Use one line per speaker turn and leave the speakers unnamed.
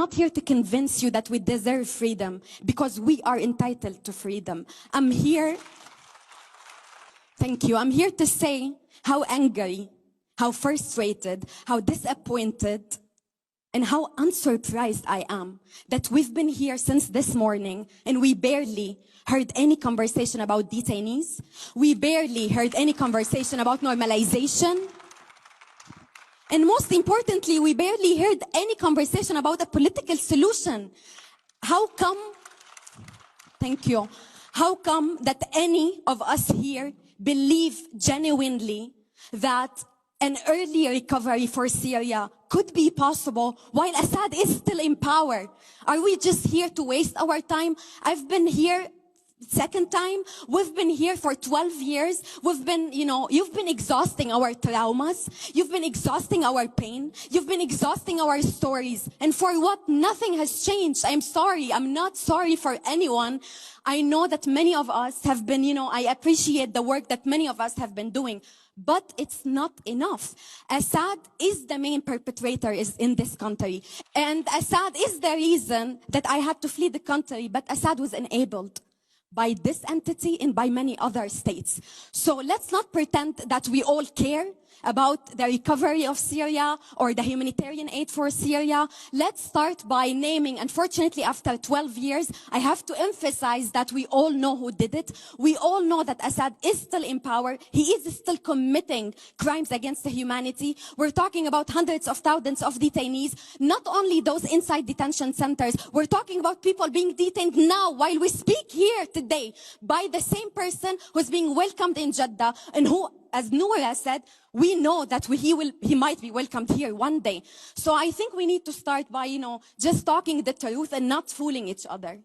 not here to convince you that we deserve freedom, because we are entitled to freedom. I'm here, thank you, I'm here to say how angry, how frustrated, how disappointed, and how unsurprised I am that we've been here since this morning and we barely heard any conversation about detainees. We barely heard any conversation about normalization. And most importantly, we barely heard any conversation about a political solution. How come, thank you, how come that any of us here believe genuinely that an early recovery for Syria could be possible while Assad is still in power? Are we just here to waste our time? I've been here second time. We've been here for 12 years. We've been, you've been exhausting our traumas. You've been exhausting our pain. You've been exhausting our stories. And for what? Nothing has changed. I'm sorry. I'm not sorry for anyone. I know that many of us have been, I appreciate the work that many of us have been doing. But it's not enough. Assad is the main perpetrator in this country. And Assad is the reason that I had to flee the country. But Assad was enabled by this entity and by many other states. So let's not pretend that we all care about the recovery of Syria or the humanitarian aid for Syria. Let's start by naming, unfortunately, after 12 years, I have to emphasize that we all know who did it. We all know that Assad is still in power. He is still committing crimes against humanity. We're talking about hundreds of thousands of detainees, not only those inside detention centers. We're talking about people being detained now while we speak here today by the same person who's being welcomed in Jeddah and who, as Noura said, we know that he might be welcomed here one day. So I think we need to start by, just talking the truth and not fooling each other.